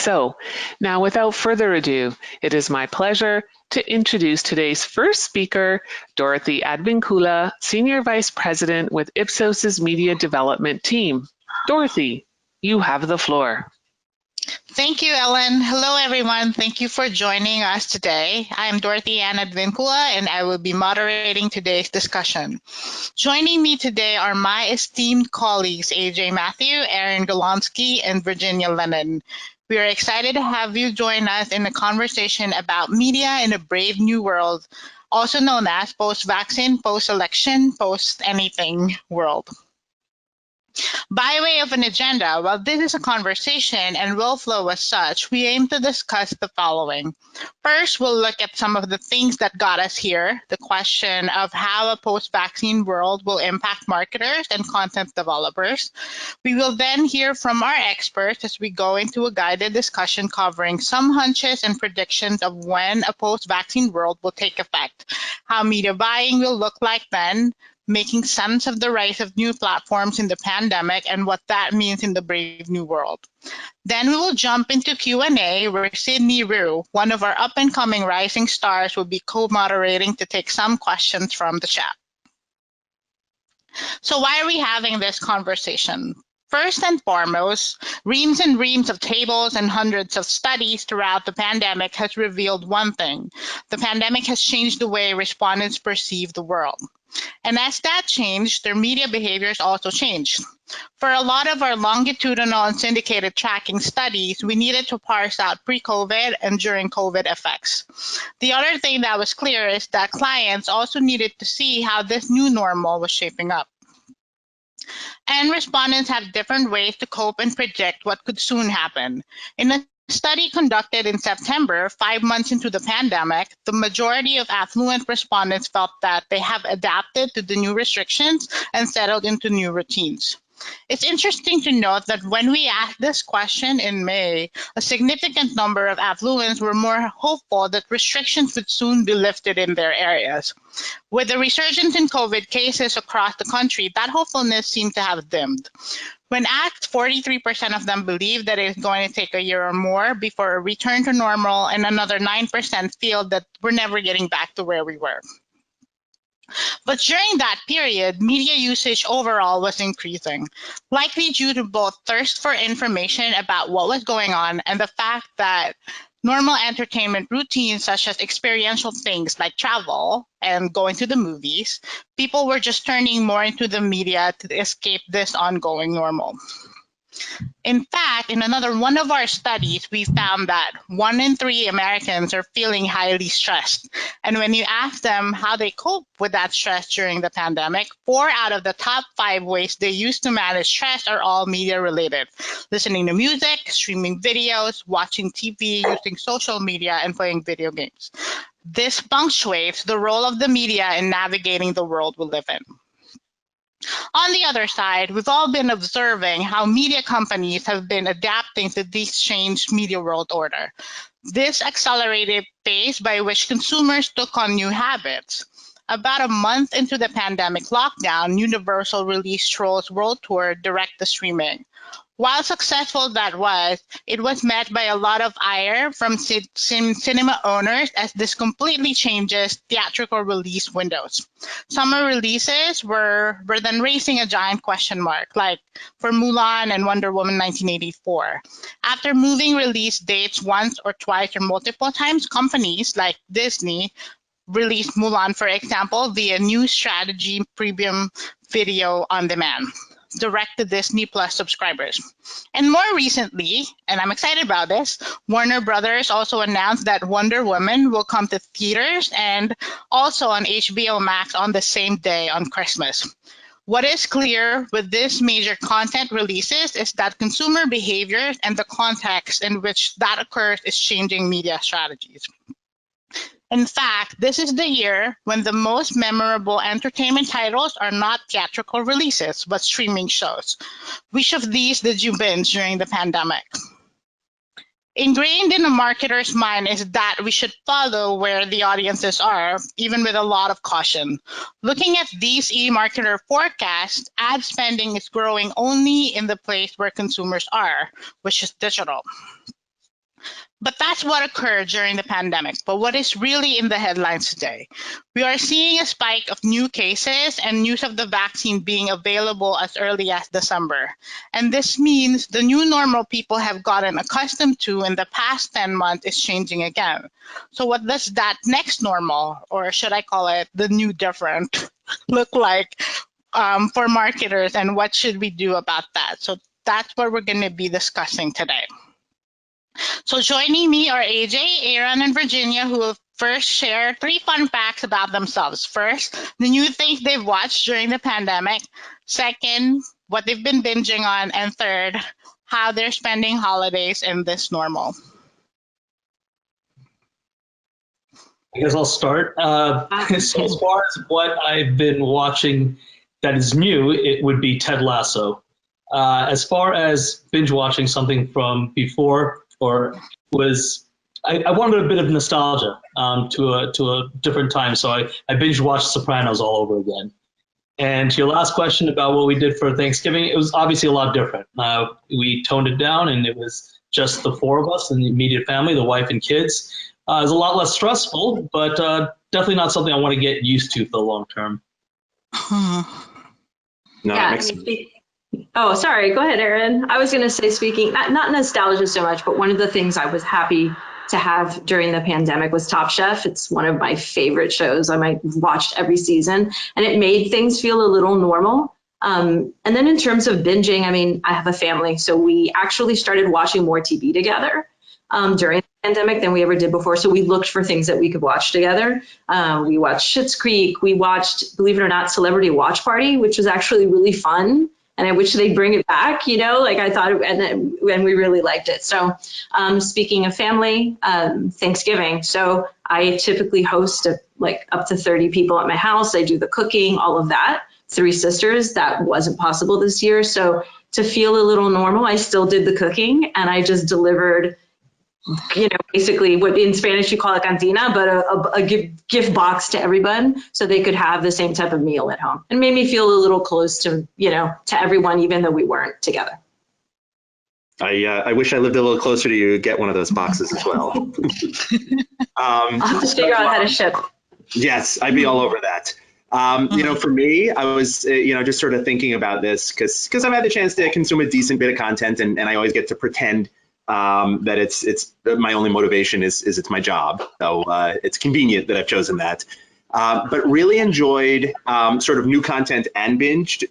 So, now without further ado, it is my pleasure to introduce today's first speaker, Dorothy Advincula, Senior Vice President with Ipsos's Media Development Team. Dorothy, you have the floor. Thank you, Ellen. Hello, everyone. Thank you for joining us today. I am Dorothy Ann Advincula, and I will be moderating today's discussion. Joining me today are my esteemed colleagues, AJ Matthew, Aaron Golonsky, and Virginia Lennon. We are excited to have you join us in a conversation about media in a brave new world, also known as post-vaccine, post-election, post-anything world. By way of an agenda, while this is a conversation and will flow as such, we aim to discuss the following. First, we'll look at some of the things that got us here, the question of how a post-vaccine world will impact marketers and content developers. We will then hear from our experts as we go into a guided discussion covering some hunches and predictions of when a post-vaccine world will take effect, how media buying will look like then, making sense of the rise of new platforms in the pandemic and what that means in the brave new world. Then we will jump into Q&A where Sydney Rue, one of our up-and-coming rising stars, will be co-moderating to take some questions from the chat. So why are we having this conversation? First and foremost, reams and reams of tables and hundreds of studies throughout the pandemic has revealed one thing. The pandemic has changed the way respondents perceive the world. And as that changed, their media behaviors also changed. For a lot of our longitudinal and syndicated tracking studies, we needed to parse out pre-COVID and during COVID effects. The other thing that was clear is that clients also needed to see how this new normal was shaping up. And respondents have different ways to cope and predict what could soon happen. In a study conducted in September, 5 months into the pandemic, the majority of affluent respondents felt that they have adapted to the new restrictions and settled into new routines. It's interesting to note that when we asked this question in May, a significant number of affluents were more hopeful that restrictions would soon be lifted in their areas. With the resurgence in COVID cases across the country, that hopefulness seemed to have dimmed. When asked, 43% of them believe that it is going to take a year or more before a return to normal, and another 9% feel that we're never getting back to where we were. But during that period, media usage overall was increasing, likely due to both thirst for information about what was going on and the fact that normal entertainment routines such as experiential things like travel and going to the movies, people were just turning more into the media to escape this ongoing normal. In fact, in another one of our studies, we found that 1 in 3 Americans are feeling highly stressed. And when you ask them how they cope with that stress during the pandemic, 4 out of the top 5 ways they use to manage stress are all media related. Listening to music, streaming videos, watching TV, using social media, and playing video games. This punctuates the role of the media in navigating the world we live in. On the other side, we've all been observing how media companies have been adapting to this changed media world order. This accelerated pace by which consumers took on new habits. About a month into the pandemic lockdown, Universal released Troll's World Tour direct to streaming. While successful that was, it was met by a lot of ire from cinema owners as this completely changes theatrical release windows. Summer releases were then raising a giant question mark, like for Mulan and Wonder Woman 1984. After moving release dates once or twice or multiple times, companies like Disney released Mulan, for example, via new strategy premium video on demand, direct to Disney Plus subscribers. And more recently, and I'm excited about this, Warner Brothers also announced that Wonder Woman will come to theaters and also on HBO Max on the same day on Christmas. What is clear with these major content releases is that consumer behaviors and the context in which that occurs is changing media strategies. In fact, this is the year when the most memorable entertainment titles are not theatrical releases, but streaming shows. Which of these did you binge during the pandemic? Ingrained in a marketer's mind is that we should follow where the audiences are, even with a lot of caution. Looking at these e-marketer forecasts, ad spending is growing only in the place where consumers are, which is digital. But that's what occurred during the pandemic. But what is really in the headlines today? We are seeing a spike of new cases and news of the vaccine being available as early as December. And this means the new normal people have gotten accustomed to in the past 10 months is changing again. So what does that next normal, or should I call it the new different, look like for marketers, and what should we do about that? So that's what we're going to be discussing today. So joining me are AJ, Aaron, and Virginia, who will first share 3 fun facts about themselves. First, the new things they've watched during the pandemic. Second, what they've been binging on. And third, how they're spending holidays in this normal. I guess I'll start. So as far as what I've been watching that is new, it would be Ted Lasso. As far as binge watching something from before, I wanted a bit of nostalgia to a different time, so I binge watched Sopranos all over again. And to your last question about what we did for Thanksgiving, it was obviously a lot different. We toned it down, and it was just the 4 of us and the immediate family, the wife and kids. It was a lot less stressful, but definitely not something I want to get used to for the long term. No, yeah, oh, sorry. Go ahead, Aaron. I was going to say, speaking, not nostalgia so much, but one of the things I was happy to have during the pandemic was Top Chef. It's one of my favorite shows. I might have watched every season, and it made things feel a little normal. And then in terms of binging, I mean, I have a family, so we actually started watching more TV together during the pandemic than we ever did before. So we looked for things that we could watch together. We watched Schitt's Creek. We watched, believe it or not, Celebrity Watch Party, which was actually really fun. And I wish they'd bring it back, you know, like I thought, and we really liked it. So speaking of family, Thanksgiving. So I typically host like up to 30 people at my house. I do the cooking, all of that. 3 sisters, that wasn't possible this year. So to feel a little normal, I still did the cooking, and I just delivered, you know, basically what in Spanish you call it cantina, but a gift box to everyone so they could have the same type of meal at home. And made me feel a little close to, you know, to everyone, even though we weren't together. I wish I lived a little closer to you to get one of those boxes as well. I'll have to figure out how to ship. Yes, I'd be all over that. You know, for me, I was, you know, just sort of thinking about this because I've had the chance to consume a decent bit of content, and I always get to pretend that it's my only motivation is it's my job. So it's convenient that I've chosen that. But really enjoyed sort of new content and binged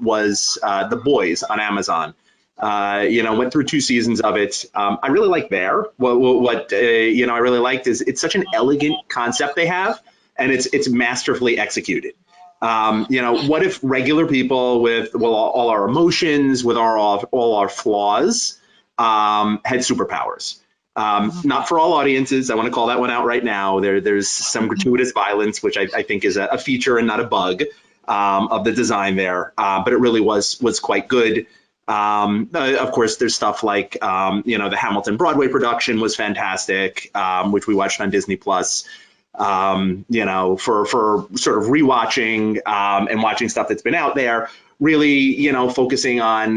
was The Boys on Amazon. You know, went through 2 seasons of it. I really like there. What you know, I really liked is it's such an elegant concept they have, and it's masterfully executed. You know, what if regular people with all our emotions, with all our flaws, had superpowers? Not for all audiences. I want to call that one out right now. There's some gratuitous violence, which I think is a feature and not a bug of the design there. But it really was quite good. Of course, there's stuff like, you know, the Hamilton Broadway production was fantastic, which we watched on Disney Plus. You know, for sort of rewatching and watching stuff that's been out there. Really, you know, focusing on,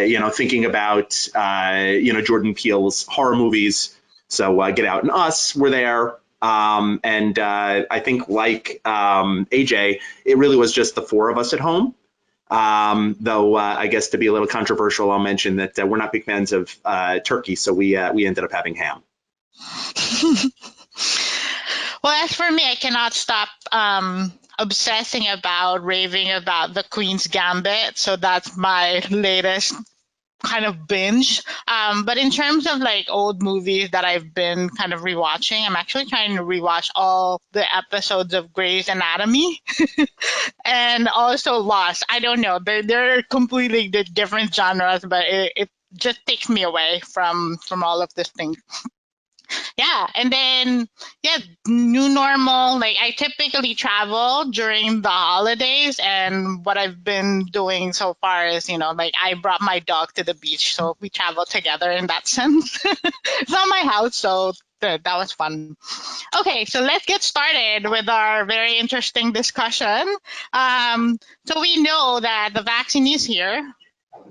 you know, thinking about, you know, Jordan Peele's horror movies. So Get Out and Us were there. And I think like AJ, it really was just the 4 of us at home. Though I guess to be a little controversial, I'll mention that we're not big fans of turkey. So we ended up having ham. Well, as for me, I cannot stop obsessing about, raving about The Queen's Gambit. So that's my latest kind of binge. But in terms of like old movies that I've been kind of rewatching, I'm actually trying to rewatch all the episodes of Grey's Anatomy and also Lost. I don't know. They're completely different genres, but it just takes me away from all of this thing. Yeah, and then, yeah, new normal. Like I typically travel during the holidays, and what I've been doing so far is, you know, like I brought my dog to the beach, so we travel together in that sense. It's not my house, so that was fun. Okay, so let's get started with our very interesting discussion. So we know that the vaccine is here,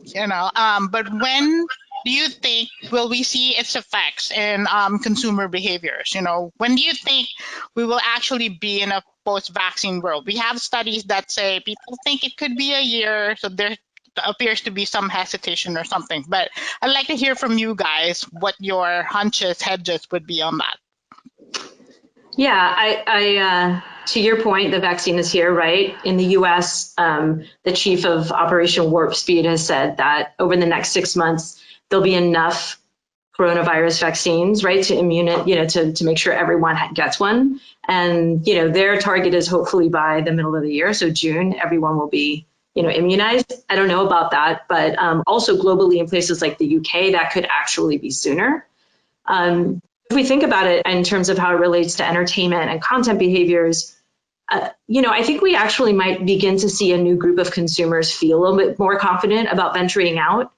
you know, but when do you think will we see its effects in consumer behaviors? When do you think we will actually be in a post-vaccine world? We have studies that say people think it could be a year, so there appears to be some hesitation or something. But I'd like to hear from you guys what your hedges would be on that. Yeah, I to your point, the vaccine is here, right? In the U.S., the chief of Operation Warp Speed has said that over the next 6 months, there'll be enough coronavirus vaccines, right, to make sure everyone gets one. And, their target is hopefully by the middle of the year. So June, everyone will be, immunized. I don't know about that, but also globally in places like the UK, that could actually be sooner. If we think about it in terms of how it relates to entertainment and content behaviors, I think we actually might begin to see a new group of consumers feel a little bit more confident about venturing out.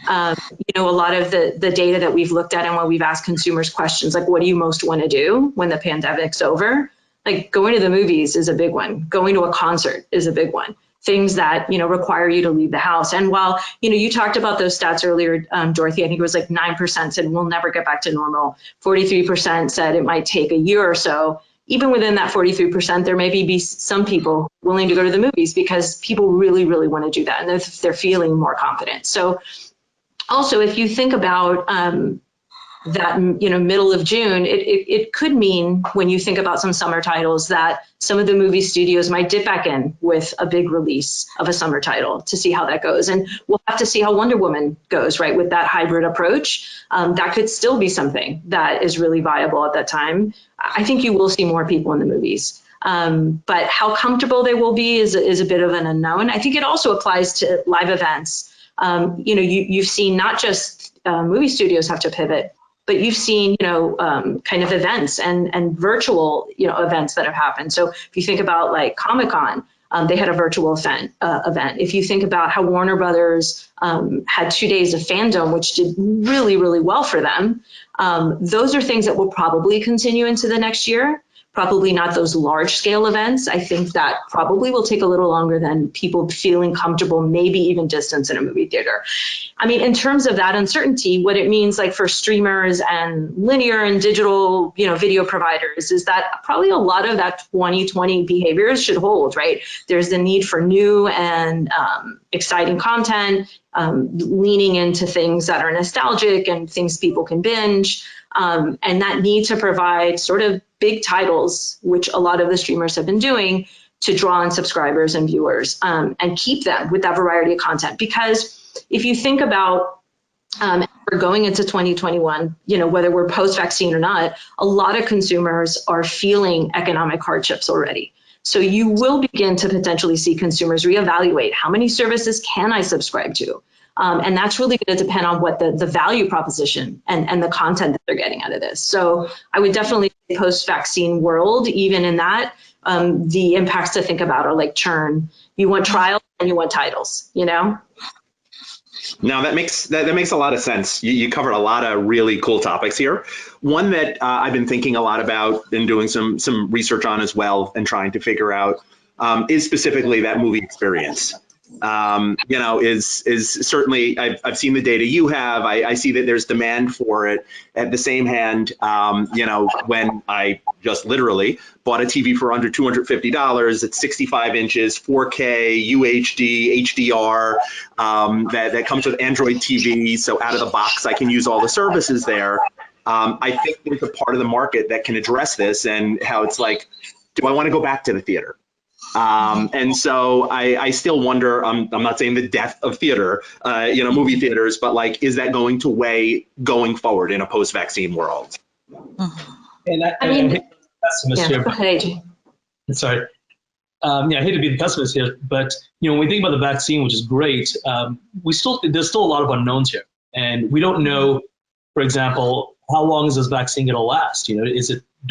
A lot of the data that we've looked at and when we've asked consumers questions like, what do you most want to do when the pandemic's over? Like going to the movies is a big one. Going to a concert is a big one. Things that, require you to leave the house. And while, you talked about those stats earlier, Dorothy, I think it was like 9% said we'll never get back to normal. 43% said it might take a year or so. Even within that 43%, there may be some people willing to go to the movies because people really, really want to do that. And they're feeling more confident. So also, if you think about that, middle of June, it could mean when you think about some summer titles that some of the movie studios might dip back in with a big release of a summer title to see how that goes. And we'll have to see how Wonder Woman goes, right, with that hybrid approach. That could still be something that is really viable at that time. I think you will see more people in the movies. But how comfortable they will be is a bit of an unknown. I think it also applies to live events. You've seen not just movie studios have to pivot, but you've seen, kind of events and virtual, events that have happened. So if you think about like Comic-Con, they had a virtual event. If you think about how Warner Brothers had 2 days of fandom, which did really, really well for them, those are things that will probably continue into the next year. Probably not those large scale events. I think that probably will take a little longer than people feeling comfortable, maybe even distance in a movie theater. I mean, in terms of that uncertainty, what it means like for streamers and linear and digital, video providers is that probably a lot of that 2020 behaviors should hold, right? There's the need for new and exciting content, leaning into things that are nostalgic and things people can binge. And that need to provide sort of big titles, which a lot of the streamers have been doing, to draw in subscribers and viewers and keep them with that variety of content. Because if you think about we're going into 2021, whether we're post-vaccine or not, a lot of consumers are feeling economic hardships already. So you will begin to potentially see consumers reevaluate how many services can I subscribe to? And that's really going to depend on what the value proposition and the content that they're getting out of this. So I would definitely say post-vaccine world, even in that, the impacts to think about are like churn. You want trials and you want titles, No, that makes a lot of sense. You covered a lot of really cool topics here. One that I've been thinking a lot about and doing some research on as well and trying to figure out is specifically that movie experience. Is certainly, I've seen the data you have. I see that there's demand for it. At the same hand, when I just literally bought a TV for under $250, it's 65 inches, 4K, UHD, HDR, that comes with Android TV. So out of the box, I can use all the services there. I think there's a part of the market that can address this and how it's like, do I want to go back to the theater? And so I still wonder, I'm not saying the death of theater, movie theaters, but like, is that going to weigh going forward in a post-vaccine world? And I hate to be the pessimist here. Go ahead, AJ. Sorry. I hate to be the pessimist here, but when we think about the vaccine, which is great, there's still a lot of unknowns here. And we don't know, for example, how long is this vaccine going to last? Do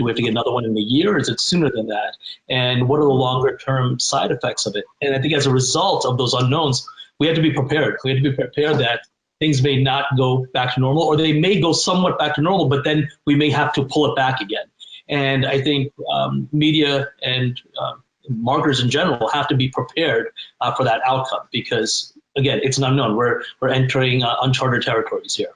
we have to get another one in a year? Or is it sooner than that? And what are the longer term side effects of it? And I think as a result of those unknowns, we have to be prepared. We have to be prepared that things may not go back to normal, or they may go somewhat back to normal, but then we may have to pull it back again. And I think media and marketers in general have to be prepared for that outcome, because again, it's an unknown. We're entering uncharted territories here.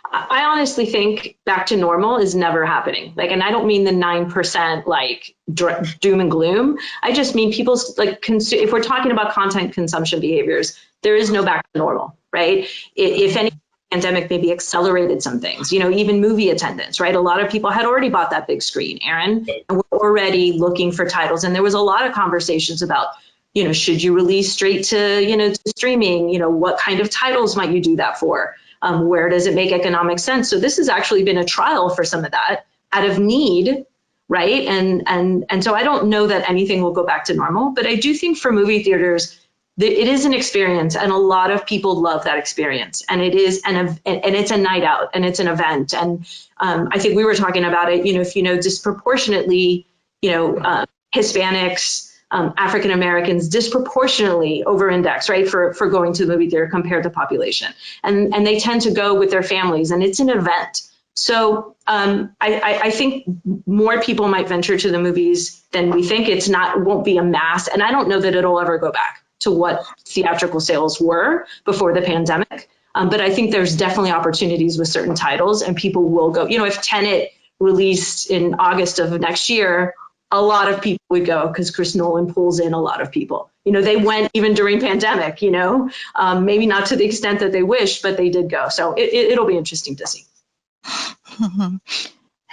I honestly think back to normal is never happening. Like, and I don't mean the 9% like doom and gloom. I just mean people's like, if we're talking about content consumption behaviors, there is no back to normal, right? If any pandemic maybe accelerated some things, you know, even movie attendance, right? A lot of people had already bought that big screen, Aaron, and were already looking for titles. And there was a lot of conversations about, you know, should you release straight to, you know, to streaming? You know, what kind of titles might you do that for? Where does it make economic sense? So this has actually been a trial for some of that out of need, right? And so I don't know that anything will go back to normal, but I do think for movie theaters, it is an experience, and a lot of people love that experience. And it is and it's a night out, and it's an event. And I think we were talking about it. You know, if you know disproportionately, you know, Hispanics. African Americans disproportionately over-index, right, for going to the movie theater compared to population, and they tend to go with their families, and it's an event. So I think more people might venture to the movies than we think. Won't be a mass, and I don't know that it'll ever go back to what theatrical sales were before the pandemic. But I think there's definitely opportunities with certain titles, and people will go. You know, if Tenet released in August of next year, a lot of people would go because Chris Nolan pulls in a lot of people. You know, they went even during pandemic, you know, maybe not to the extent that they wish, but they did go. So it'll be interesting to see.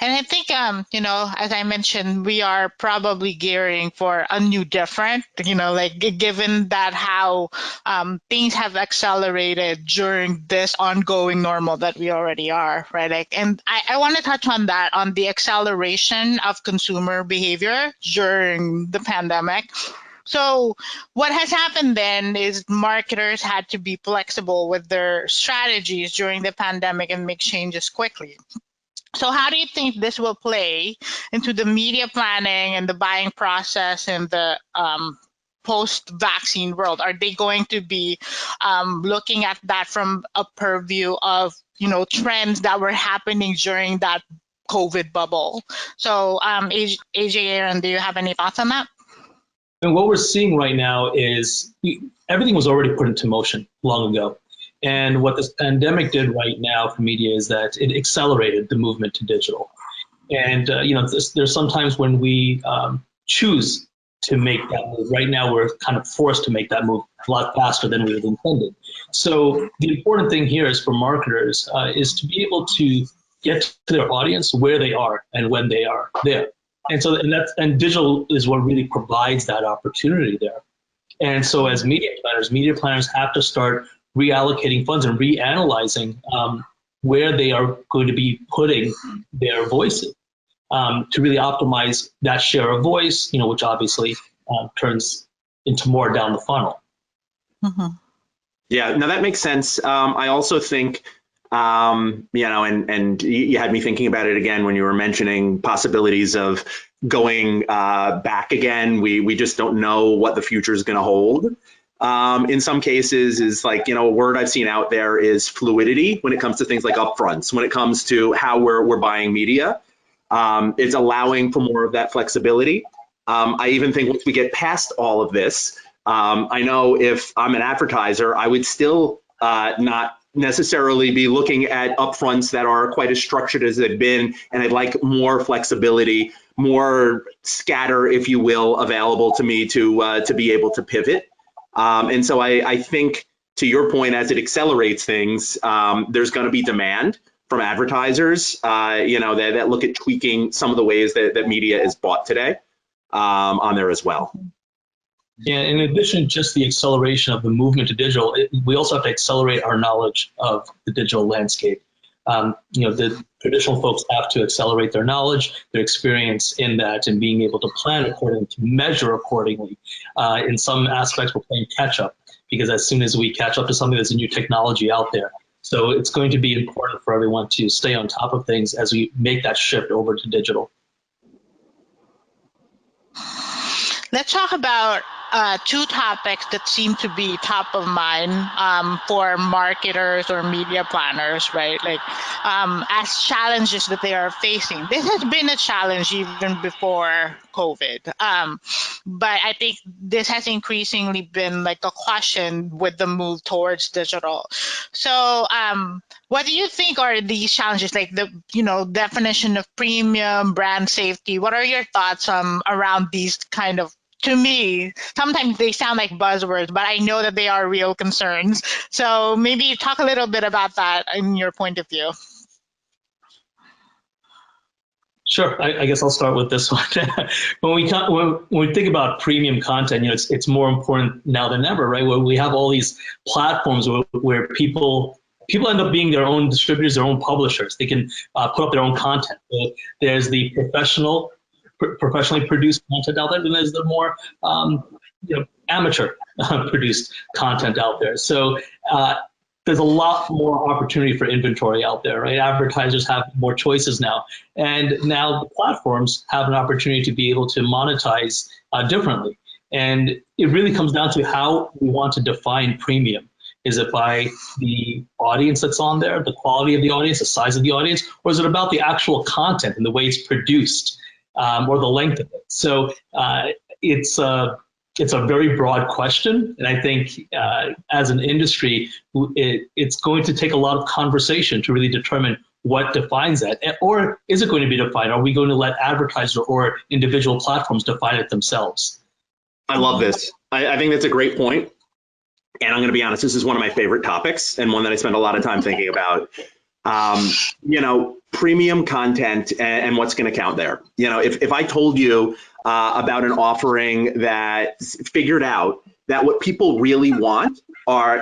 And I think, you know, as I mentioned, we are probably gearing for a new different, you know, like given that how things have accelerated during this ongoing normal that we already are, right? Like, and I want to touch on that, on the acceleration of consumer behavior during the pandemic. So what has happened then is marketers had to be flexible with their strategies during the pandemic and make changes quickly. So how do you think this will play into the media planning and the buying process in the post-vaccine world? Are they going to be looking at that from a purview of, you know, trends that were happening during that COVID bubble? So AJ, Aaron, do you have any thoughts on that? And what we're seeing right now is everything was already put into motion long ago. And what this pandemic did right now for media is that it accelerated the movement to digital. And, you know, there's sometimes when we choose to make that move. Right now, we're kind of forced to make that move a lot faster than we had intended. So the important thing here is for marketers is to be able to get to their audience where they are and when they are there. And digital is what really provides that opportunity there. And so as media planners have to start reallocating funds and reanalyzing where they are going to be putting their voices to really optimize that share of voice, you know, which obviously turns into more down the funnel. Mm-hmm. Yeah, no, that makes sense. I also think, you know, and you had me thinking about it again when you were mentioning possibilities of going back again. We just don't know what the future is going to hold. In some cases is like, you know, a word I've seen out there is fluidity when it comes to things like upfronts, when it comes to how we're buying media. It's allowing for more of that flexibility. I even think once we get past all of this, I know if I'm an advertiser, I would still not necessarily be looking at upfronts that are quite as structured as they've been, and I'd like more flexibility, more scatter, if you will, available to me to be able to pivot. And so I think, to your point, as it accelerates things, there's going to be demand from advertisers, you know, that look at tweaking some of the ways that media is bought today on there as well. Yeah, in addition to just the acceleration of the movement to digital, we also have to accelerate our knowledge of the digital landscape. You know, the traditional folks have to accelerate their knowledge, their experience in that, and being able to plan accordingly, to measure accordingly. In some aspects, we're playing catch up, because as soon as we catch up to something, there's a new technology out there. So it's going to be important for everyone to stay on top of things as we make that shift over to digital. Let's talk about two topics that seem to be top of mind for marketers or media planners, right? Like as challenges that they are facing. This has been a challenge even before COVID. But I think this has increasingly been like a question with the move towards digital. So what do you think are these challenges, like the definition of premium, brand safety? What are your thoughts around these kind of, to me, sometimes they sound like buzzwords, but I know that they are real concerns. So maybe talk a little bit about that in your point of view. Sure, I guess I'll start with this one. when we think about premium content, it's more important now than ever, right? Where we have all these platforms where people end up being their own distributors, their own publishers. They can put up their own content. So there's the professionally produced content out there, and there's the more amateur produced content out there. So there's a lot more opportunity for inventory out there, right? Advertisers have more choices now, and now the platforms have an opportunity to be able to monetize differently. And it really comes down to how we want to define premium. Is it by the audience that's on there, the quality of the audience, the size of the audience, or is it about the actual content and the way it's produced, or the length of it? So it's a very broad question, and I think as an industry, it's going to take a lot of conversation to really determine what defines that, or is it going to be defined? Are we going to let advertisers or individual platforms define it themselves? I love this. I think that's a great point. And I'm going to be honest, this is one of my favorite topics and one that I spend a lot of time thinking about. Premium content and what's going to count there. If I told you about an offering that figured out that what people really want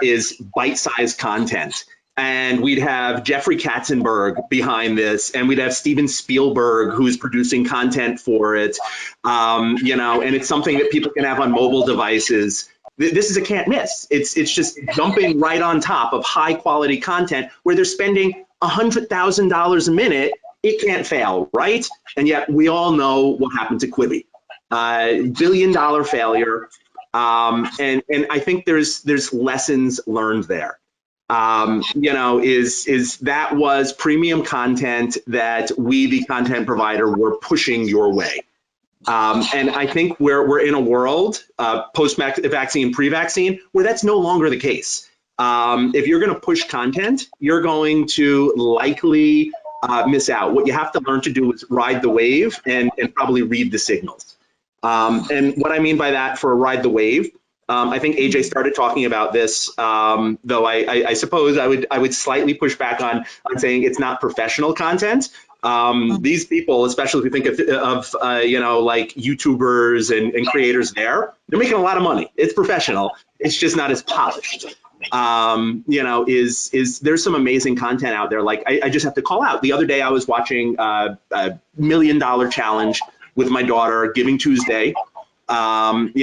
is bite-sized content, and we'd have Jeffrey Katzenberg behind this, and we'd have Steven Spielberg who's producing content for it, and it's something that people can have on mobile devices. This is a can't miss. It's just jumping right on top of high quality content where they're spending $100,000 a minute. It can't fail, right? And yet we all know what happened to Quibi, $1 billion failure. And I think there's lessons learned there. Is that was premium content that we, the content provider, were pushing your way. And I think we're in a world post-vaccine, pre-vaccine, where that's no longer the case. If you're going to push content, you're going to likely miss out. What you have to learn to do is ride the wave and probably read the signals. And what I mean by that, for ride the wave, I think AJ started talking about this, though I suppose I would slightly push back on saying it's not professional content. These people, especially if you think of like YouTubers and creators, they're making a lot of money. It's professional. It's just not as polished. There's some amazing content out there. Like I just have to call out. The other day I was watching a $1 Million Challenge with my daughter, Giving Tuesday. What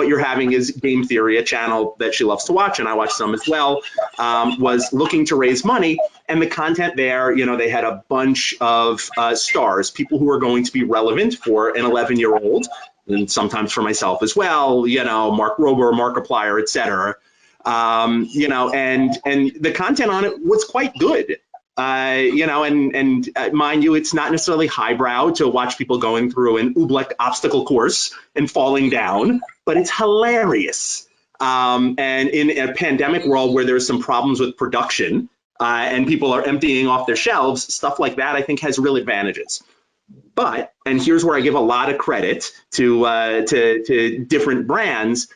you're having is Game Theory, a channel that she loves to watch, and I watch some as well, was looking to raise money. And the content there, they had a bunch of stars, people who are going to be relevant for an 11-year-old, and sometimes for myself as well, Mark Rober, Markiplier, et cetera. And the content on it was quite good. Mind you, it's not necessarily highbrow to watch people going through an oobleck obstacle course and falling down, but it's hilarious. And in a pandemic world where there's some problems with production and people are emptying off their shelves, stuff like that, I think, has real advantages. But, and here's where I give a lot of credit to different brands.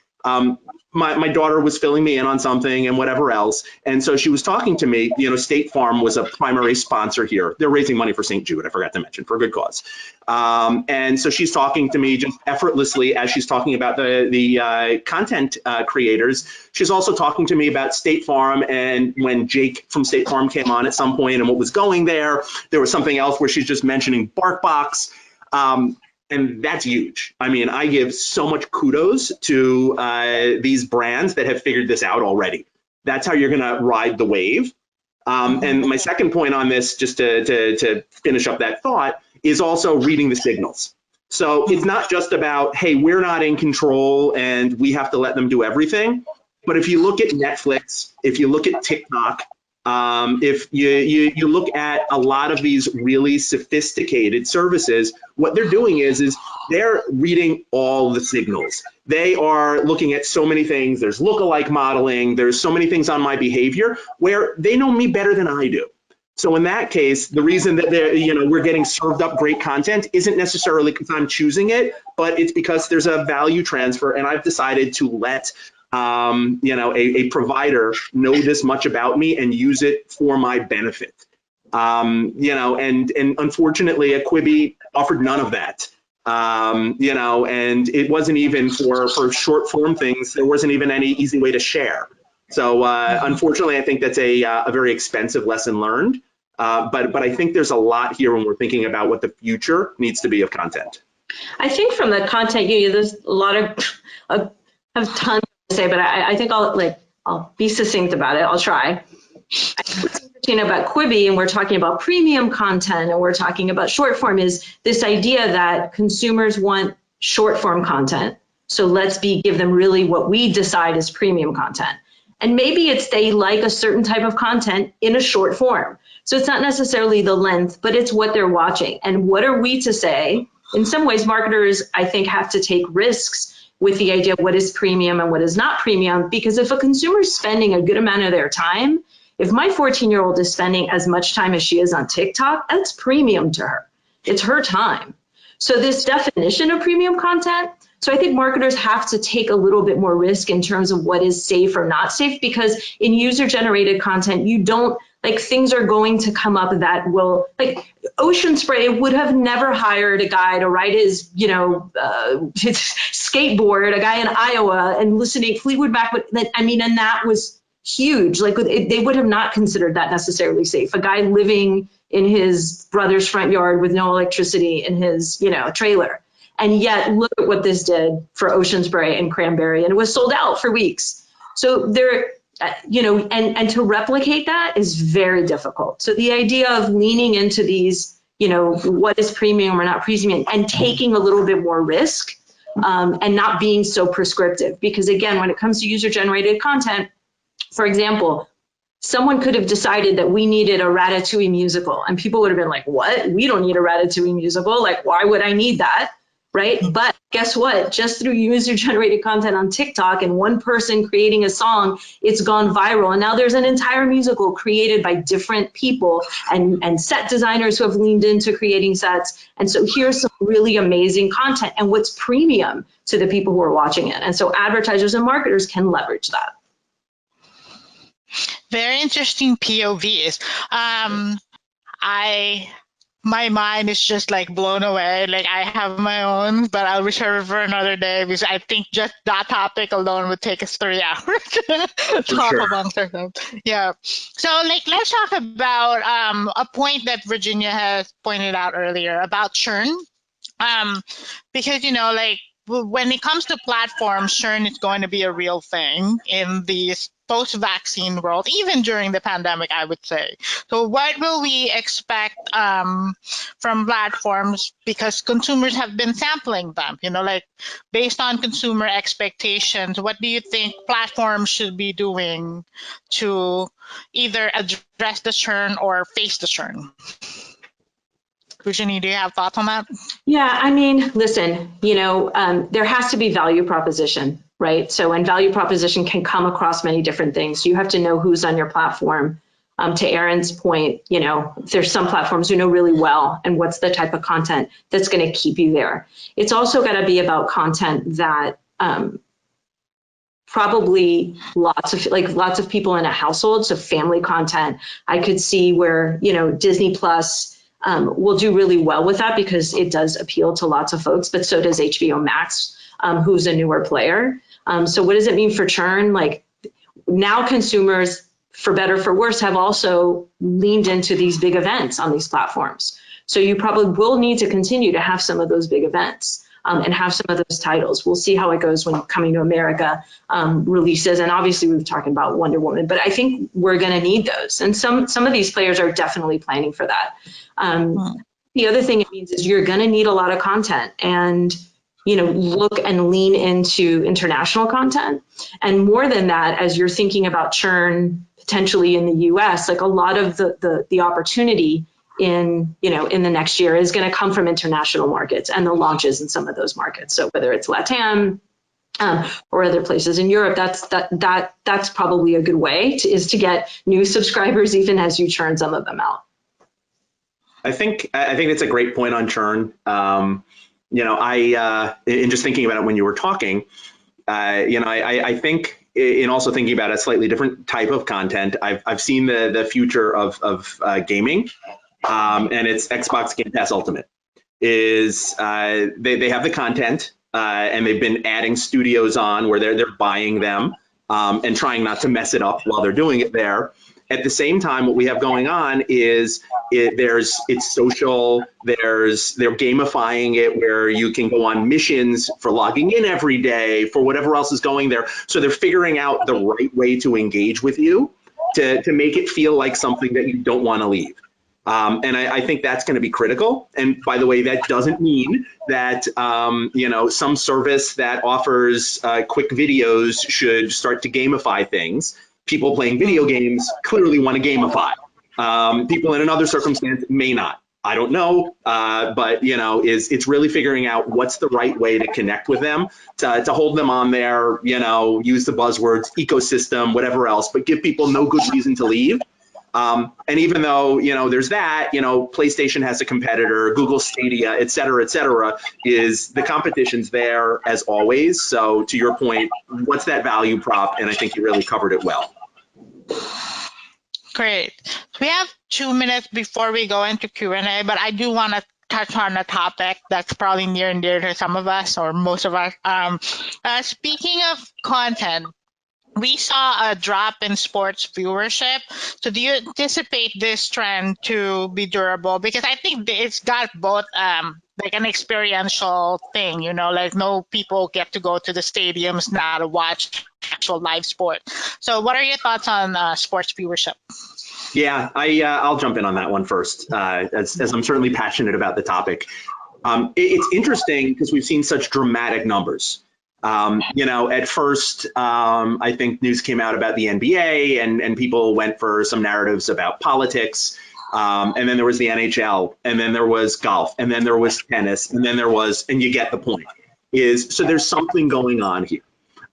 My daughter was filling me in on something and whatever else. And so she was talking to me, State Farm was a primary sponsor here. They're raising money for St. Jude, I forgot to mention, for a good cause. And so she's talking to me just effortlessly as she's talking about the content creators. She's also talking to me about State Farm, and when Jake from State Farm came on at some point and what was going there. There was something else where she's just mentioning BarkBox. And that's huge. I mean, I give so much kudos to these brands that have figured this out already. That's how you're going to ride the wave. And my second point on this, just to finish up that thought, is also reading the signals. So it's not just about, hey, we're not in control and we have to let them do everything. But if you look at Netflix, if you look at TikTok, if you look at a lot of these really sophisticated services, what they're doing is they're reading all the signals. They are looking at so many things. There's lookalike modeling. There's so many things on my behavior where they know me better than I do. So in that case, the reason that we're getting served up great content isn't necessarily because I'm choosing it, but it's because there's a value transfer, and I've decided to let a provider know this much about me and use it for my benefit. And unfortunately, Quibi offered none of that. And it wasn't even for short form things. There wasn't even any easy way to share. So unfortunately, I think that's a very expensive lesson learned. But I think there's a lot here when we're thinking about what the future needs to be of content. I think from the content there's a lot of have tons to say, but I think I'll be succinct about it. I'll try. I think what's interesting about Quibi, and we're talking about premium content, and we're talking about short form, is this idea that consumers want short form content. So let's give them really what we decide is premium content. And maybe it's they like a certain type of content in a short form. So it's not necessarily the length, but it's what they're watching. And what are we to say? In some ways, marketers, I think, have to take risks with the idea of what is premium and what is not premium, because if a consumer is spending a good amount of their time, if my 14-year-old is spending as much time as she is on TikTok, that's premium to her. It's her time. So this definition of premium content, so I think marketers have to take a little bit more risk in terms of what is safe or not safe, because in user-generated content, you don't, things are going to come up that will, Ocean Spray would have never hired a guy to ride his, his skateboard, a guy in Iowa, and listening Fleetwood Mac, and that was huge. They would have not considered that necessarily safe. A guy living in his brother's front yard with no electricity in his, trailer. And yet, look at what this did for Ocean Spray and Cranberry, and it was sold out for weeks. So there, and to replicate that is very difficult. So the idea of leaning into these, what is premium or not premium, and taking a little bit more risk, and not being so prescriptive. Because again, when it comes to user-generated content, for example, someone could have decided that we needed a Ratatouille musical, and people would have been like, what? We don't need a Ratatouille musical. Why would I need that? Right? But guess what? Just through user-generated content on TikTok and one person creating a song, it's gone viral. And now there's an entire musical created by different people and set designers who have leaned into creating sets. And so here's some really amazing content and what's premium to the people who are watching it. And so advertisers and marketers can leverage that. Very interesting POVs. My mind is just blown away. I have my own, but I'll reserve for another day, because I think just that topic alone would take us 3 hours to talk amongst ourselves. Yeah. So let's talk about a point that Virginia has pointed out earlier about churn. Because when it comes to platforms, churn is going to be a real thing in the post-vaccine world, even during the pandemic, I would say. So what will we expect from platforms, because consumers have been sampling them, based on consumer expectations, what do you think platforms should be doing to either address the churn or face the churn? Virginia, do you have thoughts on that? Yeah, listen, there has to be value proposition, right? So, and value proposition can come across many different things. You have to know who's on your platform. To Erin's point, there's some platforms you know really well, and what's the type of content that's going to keep you there. It's also got to be about content that probably lots of people in a household, so family content. I could see where, Disney Plus will do really well with that, because it does appeal to lots of folks, but so does HBO Max, who's a newer player. So what does it mean for churn? Now consumers, for better for worse, have also leaned into these big events on these platforms. So you probably will need to continue to have some of those big events and have some of those titles. We'll see how it goes when Coming to America releases. And obviously we've talked about Wonder Woman, but I think we're going to need those. And some of these players are definitely planning for that. the other thing it means is you're going to need a lot of content, and look and lean into international content. And more than that, as you're thinking about churn potentially in the US, like a lot of the opportunity in the next year is going to come from international markets and the launches in some of those markets. So whether it's LATAM or other places in Europe, that's probably a good way to get new subscribers even as you churn some of them out. I think it's a great point on churn. In just thinking about it when you were talking, I think in also thinking about a slightly different type of content, I've seen the future of gaming, and it's Xbox Game Pass Ultimate. Is they have the content, and they've been adding studios on where they're buying them and trying not to mess it up while they're doing it there. At the same time, what we have going on is it's social. They're gamifying it where you can go on missions for logging in every day, for whatever else is going there. So they're figuring out the right way to engage with you to make it feel like something that you don't want to leave. And I think that's going to be critical. And by the way, that doesn't mean that some service that offers quick videos should start to gamify things. People playing video games clearly want to gamify. People in another circumstance may not. I don't know, but it's really figuring out what's the right way to connect with them, to hold them on there, use the buzzwords, ecosystem, whatever else, but give people no good reason to leave. And even though, there's that, PlayStation has a competitor, Google Stadia, et cetera, is the competition's there as always. So to your point, what's that value prop? And I think you really covered it well. Great. We have 2 minutes before we go into Q&A, but I do want to touch on a topic that's probably near and dear to some of us or most of us. Speaking of content, we saw a drop in sports viewership. So do you anticipate this trend to be durable? Because I think it's got both like an experiential thing, like no people get to go to the stadiums now to watch actual live sport. So what are your thoughts on sports viewership? Yeah, I'll jump in on that one first, as I'm certainly passionate about the topic. It's interesting because we've seen such dramatic numbers. At first, I think news came out about the NBA and people went for some narratives about politics. And then there was the NHL, and then there was golf, and then there was tennis, and then and you get the point, so there's something going on here.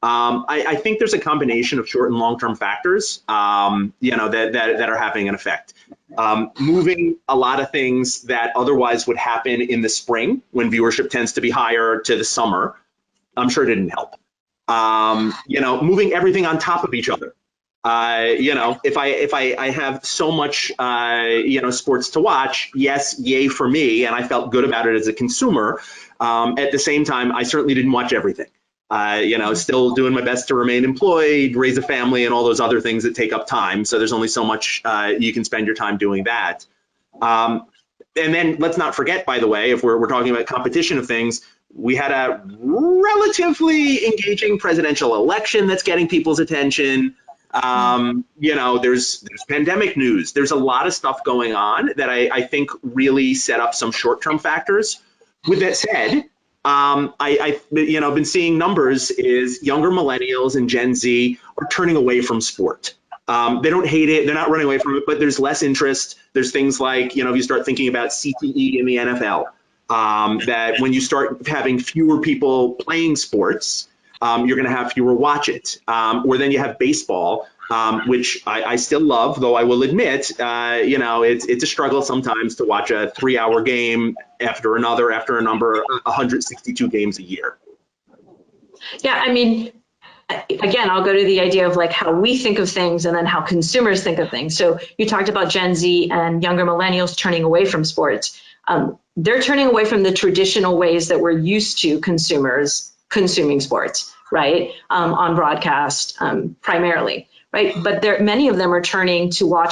I think there's a combination of short and long-term factors, that are having an effect. Moving a lot of things that otherwise would happen in the spring when viewership tends to be higher to the summer, I'm sure didn't help. Moving everything on top of each other. If I have so much, sports to watch, yes, yay for me, and I felt good about it as a consumer. At the same time, I certainly didn't watch everything. Still doing my best to remain employed, raise a family, and all those other things that take up time. So there's only so much you can spend your time doing that. And then let's not forget, by the way, if we're talking about competition of things, we had a relatively engaging presidential election that's getting people's attention. There's pandemic news. There's a lot of stuff going on that I think really set up some short-term factors. With that said, I've been seeing numbers is younger millennials and Gen Z are turning away from sport. They don't hate it. They're not running away from it, but there's less interest. There's things like, if you start thinking about CTE in the NFL, that when you start having fewer people playing sports, you're going to have fewer watch it. Or then you have baseball, which I still love, though I will admit, it's a struggle sometimes to watch a 3-hour game after a number, 162 games a year. Yeah, I mean, again, I'll go to the idea of like how we think of things and then how consumers think of things. So you talked about Gen Z and younger millennials turning away from sports. They're turning away from the traditional ways that we're used to consuming sports, right? On broadcast, primarily, right? But many of them are turning to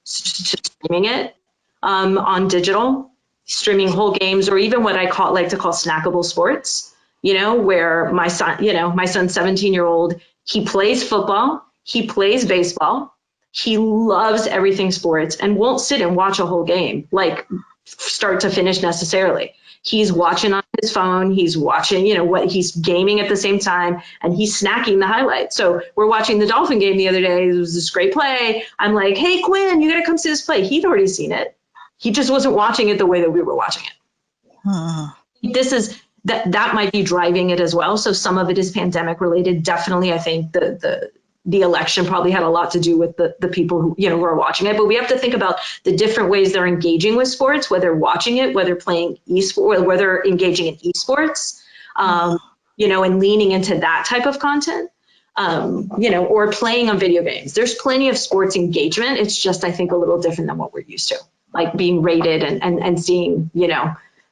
streaming it on digital, streaming whole games, or even what I like to call snackable sports. Where my son's 17-year-old, he plays football, he plays baseball, he loves everything sports, and won't sit and watch a whole game. Like start to finish necessarily. He's watching on his phone, he's watching, what he's gaming at the same time, and he's snacking the highlights. So we're watching the Dolphin game the other day. It was this great play. I'm like, hey, Quinn, you got to come see this play. He'd already seen it. He just wasn't watching it the way that we were watching it. This is that might be driving it as well. So some of it is pandemic related. Definitely, I think the election probably had a lot to do with the people who are watching it. But we have to think about the different ways they're engaging with sports, whether watching it, whether playing esports, whether engaging in esports, and leaning into that type of content, or playing on video games. There's plenty of sports engagement. It's just, I think, a little different than what we're used to, like being rated and seeing,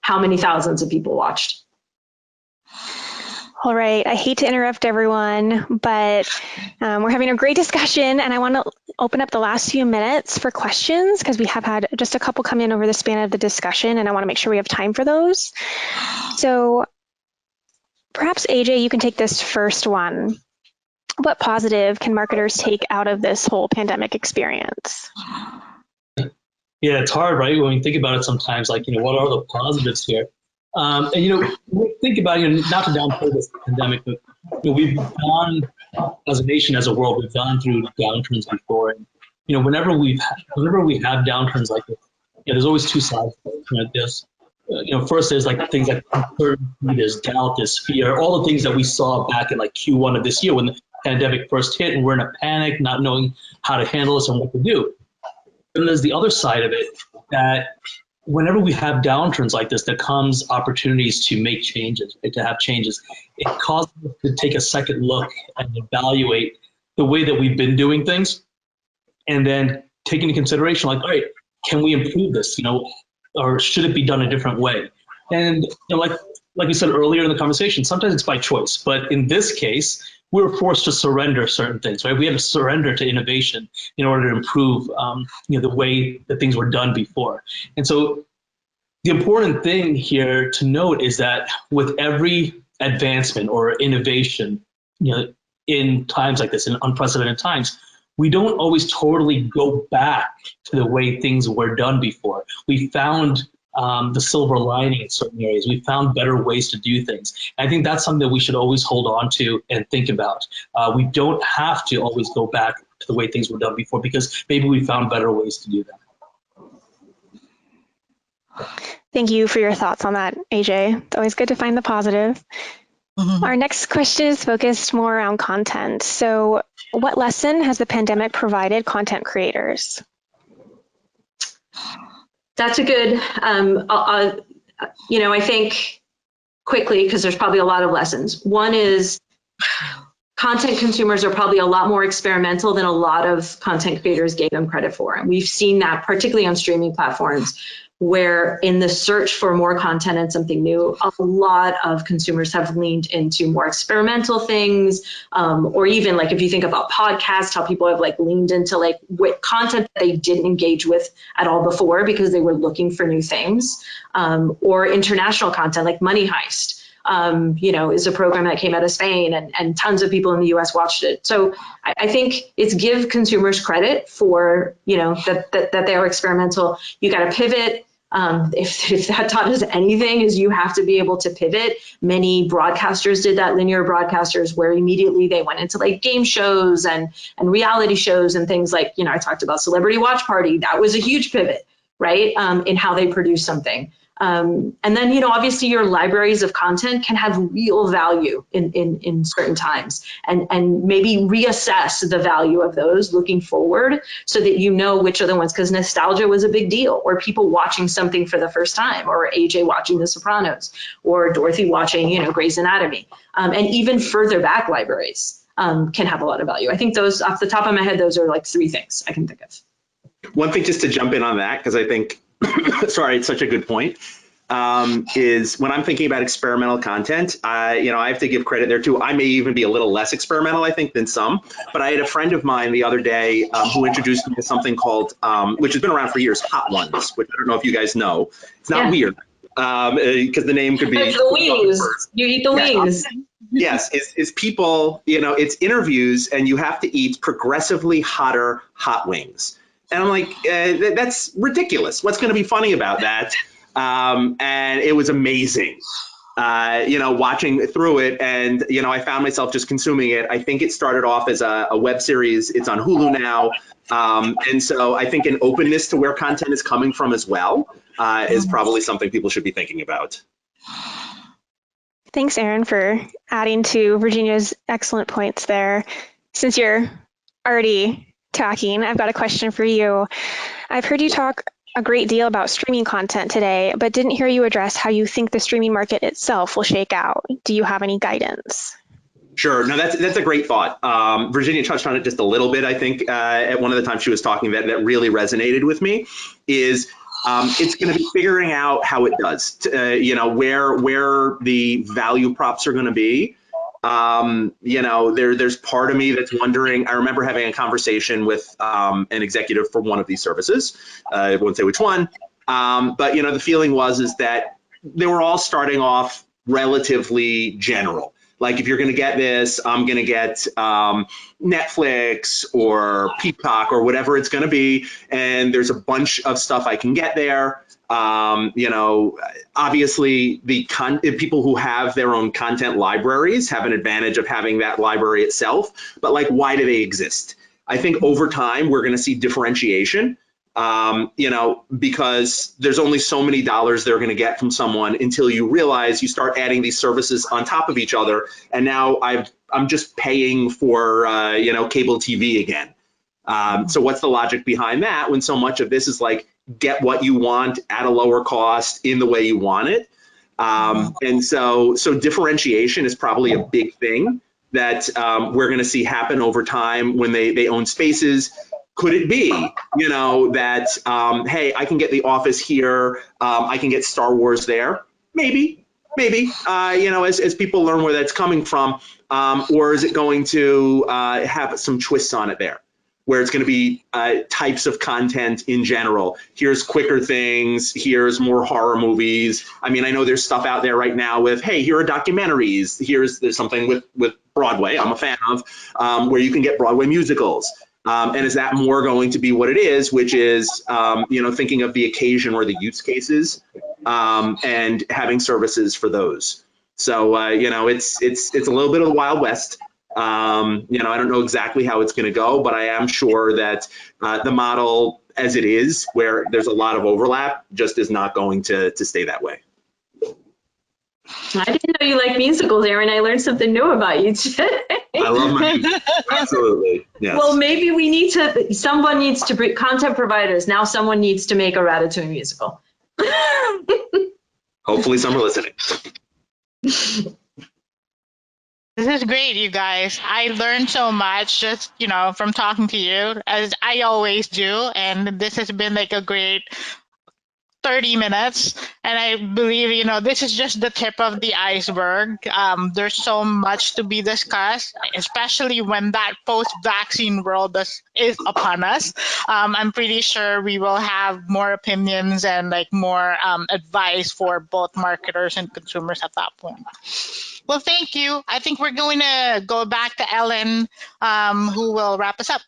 how many thousands of people watched. All right, I hate to interrupt everyone, but we're having a great discussion, and I want to open up the last few minutes for questions because we have had just a couple come in over the span of the discussion, and I want to make sure we have time for those. So perhaps, AJ, you can take this first one. What positive can marketers take out of this whole pandemic experience? Yeah, it's hard, right? When we think about it sometimes, like, what are the positives here? And, when we think about, not to downplay this pandemic, but we've gone, as a nation, as a world, we've gone through downturns before. And, whenever we have downturns like this, there's always two sides to it. There's, first there's like things like uncertainty, there's doubt, there's fear, all the things that we saw back in like Q1 of this year when the pandemic first hit, and we're in a panic, not knowing how to handle this and what to do. And there's the other side of it, that whenever we have downturns like this, there comes opportunities to make changes, right, to have changes. It causes us to take a second look and evaluate the way that we've been doing things, and then take into consideration, like, all right, can we improve this, or should it be done a different way? And like we said earlier in the conversation, sometimes it's by choice, but in this case, we were forced to surrender certain things, right? We had to surrender to innovation in order to improve, the way that things were done before. And so the important thing here to note is that with every advancement or innovation, in times like this, in unprecedented times, we don't always totally go back to the way things were done before. We found the silver lining in certain areas. We found better ways to do things. I think that's something that we should always hold on to and think about. We don't have to always go back to the way things were done before, because maybe we found better ways to do that. Thank you for your thoughts on that, AJ. It's always good to find the positive. Our next question is focused more around content. So what lesson has the pandemic provided content creators? That's a good, I think quickly, because there's probably a lot of lessons. One is content consumers are probably a lot more experimental than a lot of content creators gave them credit for. And we've seen that particularly on streaming platforms, where in the search for more content and something new, a lot of consumers have leaned into more experimental things, or even like if you think about podcasts, how people have like leaned into like what content that they didn't engage with at all before because they were looking for new things, or international content like Money Heist. Is a program that came out of Spain and tons of people in the US watched it. So I think it's give consumers credit for, that they are experimental. You got to pivot. If that taught us anything, is you have to be able to pivot. Many broadcasters did that, linear broadcasters, where immediately they went into like game shows and reality shows and things like, I talked about Celebrity Watch Party. That was a huge pivot, right? In how they produce something. And then, obviously your libraries of content can have real value in certain times, and maybe reassess the value of those looking forward so that which are the ones, because nostalgia was a big deal, or people watching something for the first time, or AJ watching The Sopranos, or Dorothy watching, Grey's Anatomy, and even further back libraries can have a lot of value. I think those, off the top of my head, those are like three things I can think of. One thing just to jump in on that, because I think, sorry, it's such a good point, is when I'm thinking about experimental content, I have to give credit there too. I may even be a little less experimental, I think, than some, but I had a friend of mine the other day who introduced me to something called, which has been around for years, Hot Ones, which I don't know if you guys know. It's not weird, because the name could be— It's the wings. You eat the wings. Yes, is people, it's interviews, and you have to eat progressively hotter hot wings. And I'm like, that's ridiculous. What's going to be funny about that? And it was amazing, watching through it. And, I found myself just consuming it. I think it started off as a web series. It's on Hulu now. And so I think an openness to where content is coming from as well is probably something people should be thinking about. Thanks, Aaron, for adding to Virginia's excellent points there. Since you're already talking, I've got a question for you. I've heard you talk a great deal about streaming content today, but didn't hear you address how you think the streaming market itself will shake out. Do you have any guidance? Sure. No, that's a great thought. Virginia touched on it just a little bit, I think, at one of the times she was talking that really resonated with me is it's going to be figuring out how it does, where the value props are going to be. There's part of me that's wondering. I remember having a conversation with an executive for one of these services. I won't say which one, but the feeling is that they were all starting off relatively general. Like, if you're going to get this, I'm going to get Netflix or Peacock or whatever it's going to be. And there's a bunch of stuff I can get there. Obviously, people who have their own content libraries have an advantage of having that library itself. But, like, why do they exist? I think over time, we're going to see differentiation. Because there's only so many dollars they're going to get from someone until you realize you start adding these services on top of each other. And now I'm just paying for, cable TV again. So what's the logic behind that when so much of this is like, get what you want at a lower cost in the way you want it? And so differentiation is probably a big thing that we're going to see happen over time when they own spaces. Could it be, that, hey, I can get The Office here, I can get Star Wars there? Maybe, as people learn where that's coming from, or is it going to have some twists on it there, where it's going to be types of content in general? Here's quicker things, here's more horror movies. I mean, I know there's stuff out there right now with, hey, here are documentaries. There's something with Broadway I'm a fan of, where you can get Broadway musicals. And is that more going to be what it is, which is, thinking of the occasion or the use cases, and having services for those. So, it's a little bit of the Wild West. I don't know exactly how it's going to go, but I am sure that the model as it is, where there's a lot of overlap, just is not going to stay that way. I didn't know you like musicals, Aaron. I learned something new about you today. I love my musicals. Absolutely. Yes. Well, maybe someone needs to bring content providers. Now someone needs to make a Ratatouille musical. Hopefully some are listening. This is great, you guys. I learned so much just, from talking to you, as I always do. And this has been like a great 30 minutes. And I believe, this is just the tip of the iceberg. There's so much to be discussed, especially when that post-vaccine world is upon us. I'm pretty sure we will have more opinions and more advice for both marketers and consumers at that point. Well, thank you. I think we're going to go back to Ellen, who will wrap us up.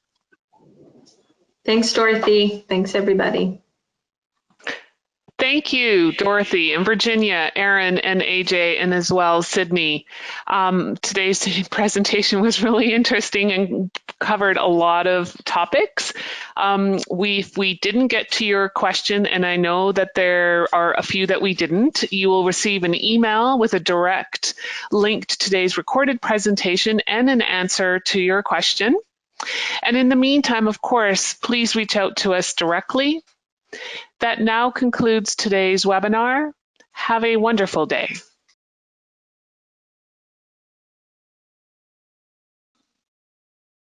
Thanks, Dorothy. Thanks, everybody. Thank you, Dorothy and Virginia, Aaron and AJ, and as well Sydney. Today's presentation was really interesting and covered a lot of topics. We didn't get to your question, and I know that there are a few that we didn't. You will receive an email with a direct link to today's recorded presentation and an answer to your question. And in the meantime, of course, please reach out to us directly. That now concludes today's webinar. Have a wonderful day.